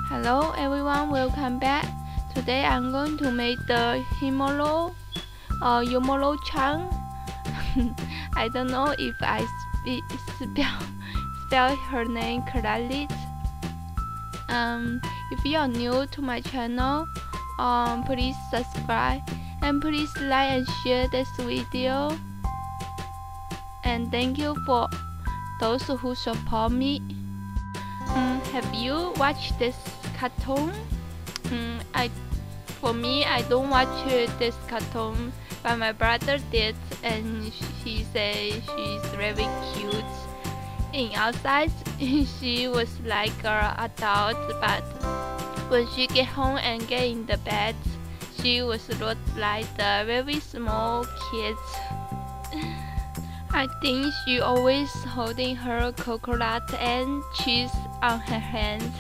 Hello everyone, welcome back. Today I'm going to make the Himouto Umaru-chan. I don't know if I spell her name correctly. If you are new to my channel, please subscribe and please like and share this video. And thank you for those who support me. Have you watched this cartoon? For me, I don't watch this cartoon, but my brother did, and he said she's very cute. In outside, she was like an adult, but when she get home and get in the bed, she was looked like the very small kids. I think she always holding her coconut and cheese on her hands.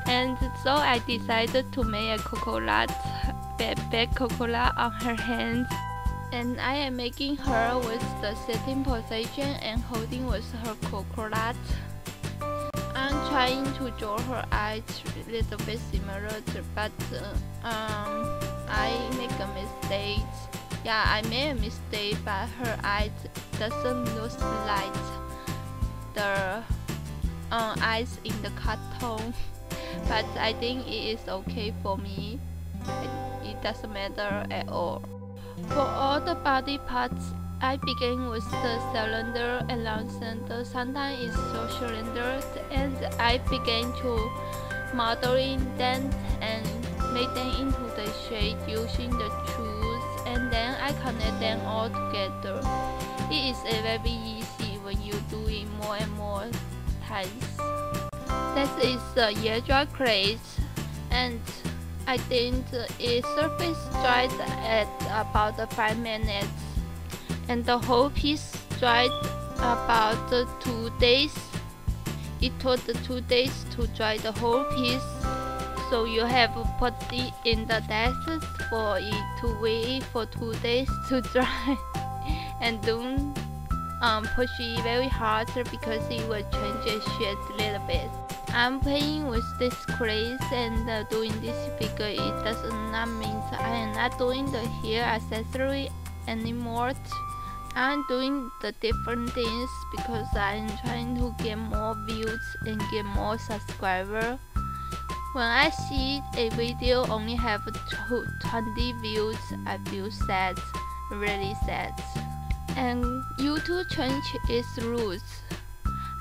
And so I decided to make a big coconut on her hands. And I am making her with the sitting position and holding with her coconut. I'm trying to draw her eyes a little bit similar, but I make a mistake. Yeah, I made a mistake, but her eyes doesn't look like the eyes in the cartoon. But I think it is okay for me. It doesn't matter at all. For all the body parts, I begin with the cylinder and round center. Sometimes it's so cylinders, and I begin to modeling them and make them into the shape using the tools, and then I connect them all together. It is very easy when you do it more and more times. This is the airdry crate, and I think it surface dried at about 5 minutes, and the whole piece dried about 2 days. It took 2 days to dry the whole piece, so you have to put it in the desk for it to wait for 2 days to dry, and don't push it very hard because it will change its shape a little bit. I'm playing with this crate and doing this figure. It does not mean I am not doing the hair accessory anymore. I'm doing the different things because I'm trying to get more views and get more subscribers. When I see a video only have 20 views, I feel sad, really sad. And YouTube change its rules.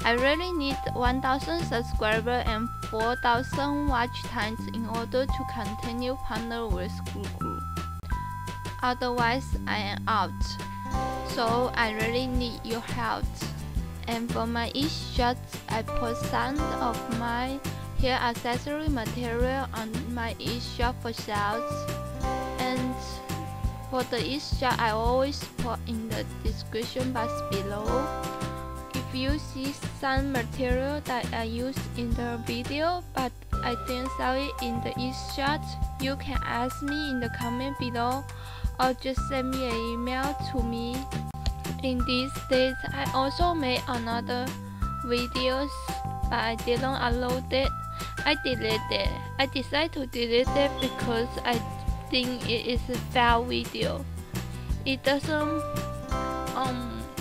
I really need 1,000 subscribers and 4,000 watch times in order to continue partner with Google. Otherwise, I am out. So I really need your help. And for my each shot, I put some of my hair accessory material on my each shot for sales. And for the each shot, I always put in the description box below. If you see some material that I used in the video but I didn't sell it in the each shot, you can ask me in the comment below or just send me an email to me. In these days, I also made another videos, but I didn't upload it. I deleted it. I decided to delete it because I think it is a fail video. It doesn't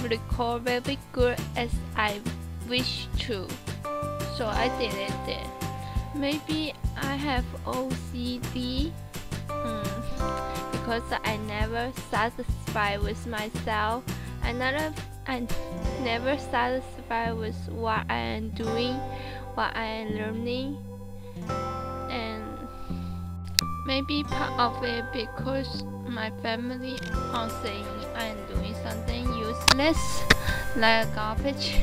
record very good as I wish to, so I deleted it. Maybe I have OCD because I never satisfied with myself. I never satisfied with what I am doing, what I am learning, and maybe part of it because my family are saying I'm doing something useless like garbage,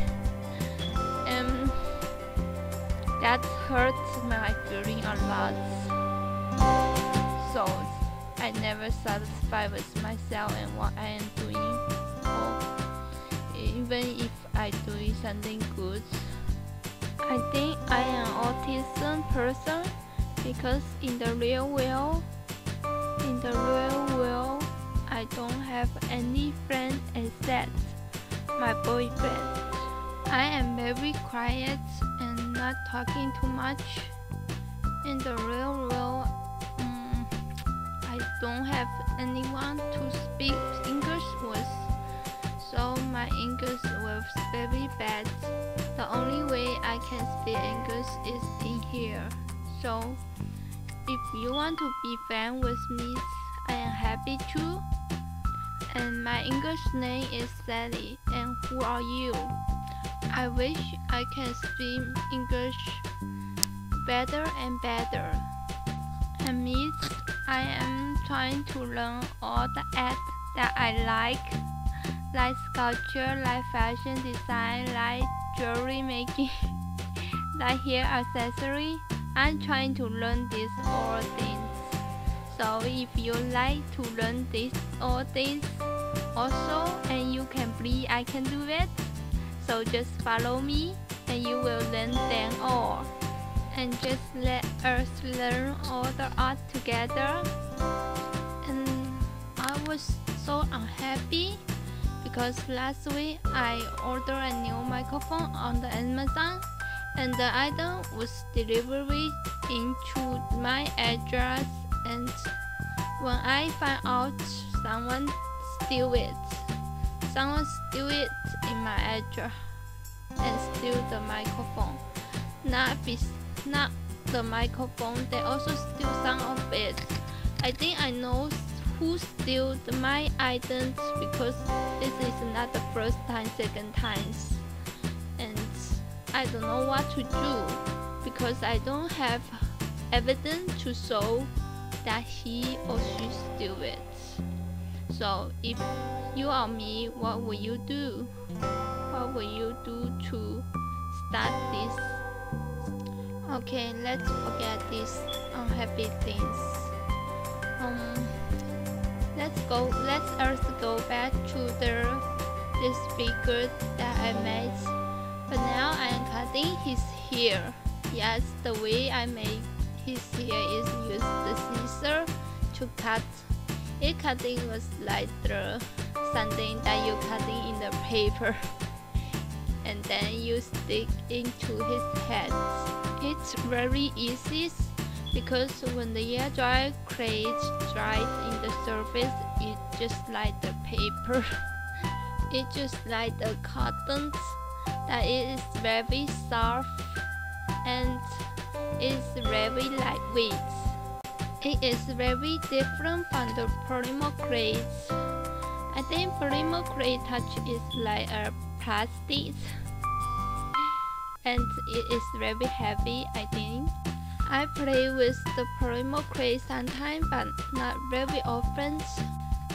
and that hurts my feeling a lot. So I never satisfied with myself and what I am doing, or even if I do something good. I think I am an autism person because in the real world, I don't have any friends except my boyfriend. I am very quiet and not talking too much. In the real world, I don't have anyone to speak English with, so my English was very bad. The only way I can speak English is in here. So, if you want to be friends with me, I am happy to. And my English name is Sally. And who are you? I wish I can speak English better and better. And me, I am trying to learn all the art that I like sculpture, like fashion design, like jewelry making, like hair accessory. I'm trying to learn these all things. So if you like to learn these all things also, and you can believe I can do it, so just follow me and you will learn them all. And just let us learn all the art together. And I was so unhappy because last week I ordered a new microphone on the Amazon, and the item was delivered into my address, and when I found out someone steal it in my address and steal the microphone. Not the microphone, they also steal some of it. I think I know who steal my items because this is not the first time, second times. And I don't know what to do because I don't have evidence to show that he or she steal it. So if you are me, what will you do? What will you do to start this? Okay, let's forget these unhappy things. Let us go back to this figure that I made. But now I am cutting his hair. Yes, the way I made his hair is use the scissor to cut. It cutting was like something that you cutting in the paper, and then you stick into his head. It's very easy because when the hair dry, clay dries in the surface, it's just like the paper. It's just like the cotton that it is very soft and it's very lightweight. It is very different from the polymer clay. I think polymer clay touch is like a plastic, and it is very heavy. I think I play with the polymer clay sometimes, but not very often.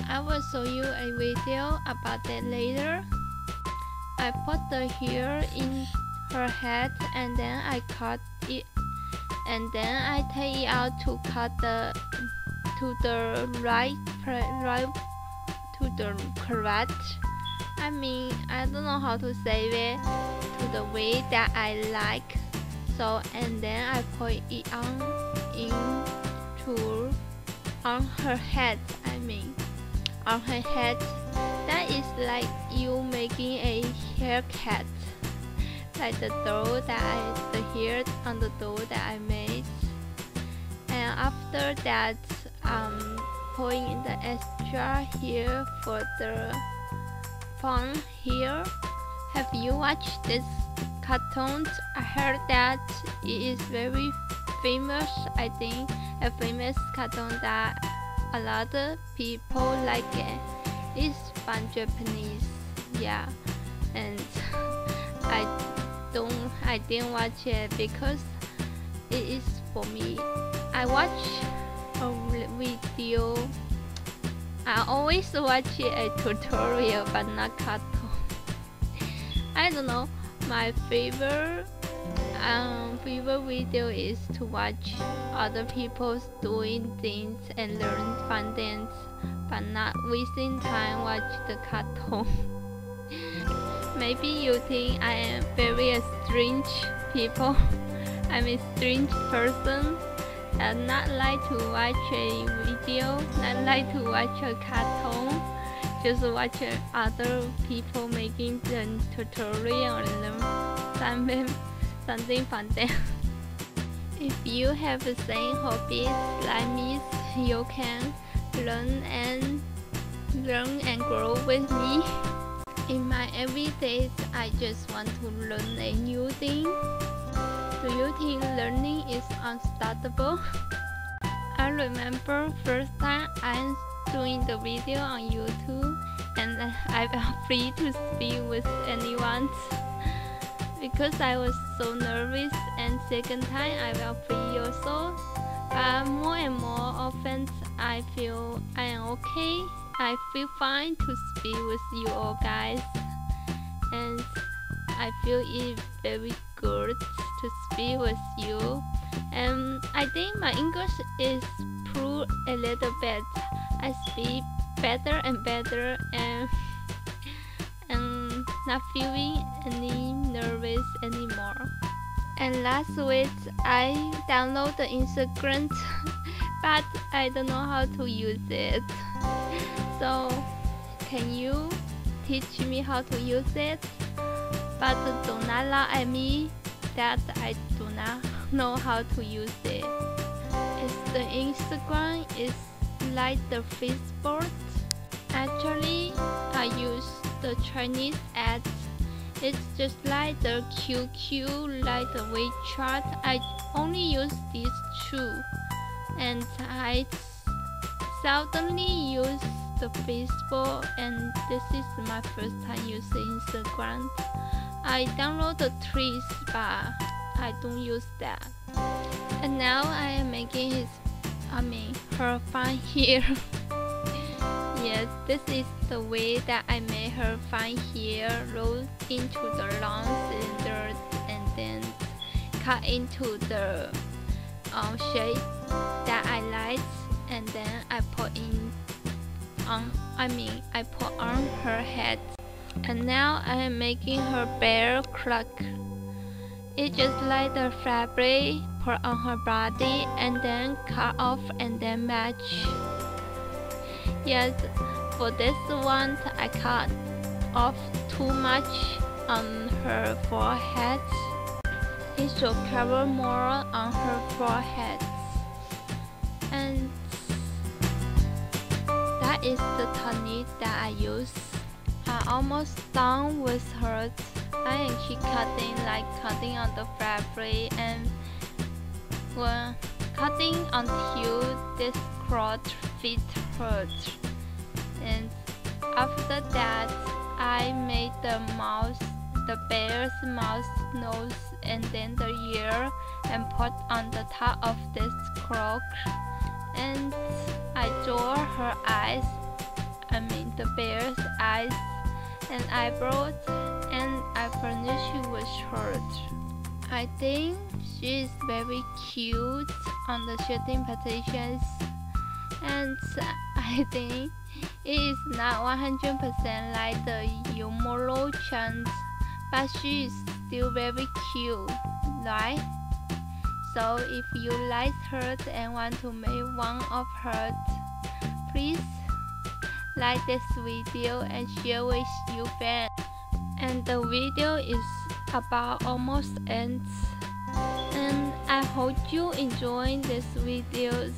I will show you a video about that later. I put the hair in her head and then I cut it, and then I take it out to cut to the correct. I mean, I don't know how to say it, to the way that I like. So and then I put it on her head. I mean, on her head. That is like you making a haircut, like the hair on the doll that I made. And after that, putting in the extra hair for the fun hair. Have you watched this cartoon? I heard that it is very famous. I think a famous cartoon that a lot of people like it. It's from Japanese, yeah, and I didn't watch it because it is for me. I watch a video. I always watch a tutorial, but not cartoon. I don't know. My favorite video is to watch other people doing things and learn fun things, but not wasting time watch the cartoon. Maybe you think I am very strange people. I'm a strange person and not like to watch a video, not like to watch a cartoon, just watch other people making the tutorial and learn something fun there. If you have the same hobbies like me, you can learn and grow with me. In my everyday, I just want to learn a new thing. Do you think learning is unstoppable? I remember first time I'm doing the video on YouTube and I felt free to speak with anyone because I was so nervous, and second time I felt free also. But more and more often I feel I am okay. I feel fine to speak with you all guys, and I feel it very good to speak with you. And I think my English is improved a little bit. I speak better and better, and not feeling any nervous anymore. And last week I downloaded the Instagram but I don't know how to use it. So can you teach me how to use it? But do not laugh at me that I do not know how to use it. It's the Instagram is like the Facebook. Actually, I use the Chinese ads. It's just like the QQ, like the WeChat. I only use these two, and I seldomly use the Facebook, and this is my first time using Instagram. I download the trees, but I don't use that. And now I am making her fine hair. Yes, this is the way that I made her fine hair, roll into the long cylinders and then cut into the shape that I like, and then I put on her head. And now I am making her bear cloak. It's just like the fabric put on her body and then cut off and then match. Yes, for this one I cut off too much on her forehead. It should cover more on her forehead. And that is the technique that I use. I'm almost done with her. I am keep cutting on the fabric and cutting until this cloth fits her. And after that, I made the mouth, the bear's mouth, nose, and then the ear, and put on the top of this cloak. And I draw her eyes, the bear's eyes and eyebrows, and I furnish it with her. I think she is very cute on the shooting positions, and I think it is not 100% like the Umaru chance, but she is still very cute, right? So if you like her and want to make one of her, please like this video and share with your friends. And the video is about almost ends. And I hope you enjoy this videos.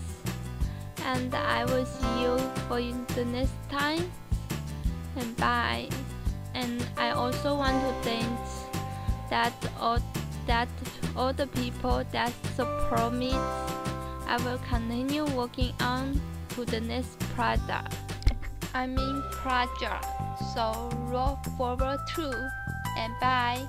And I will see you for the next time. And bye. And I also want to thank all the people that support me. I will continue working on to the next project. So look forward to, and bye.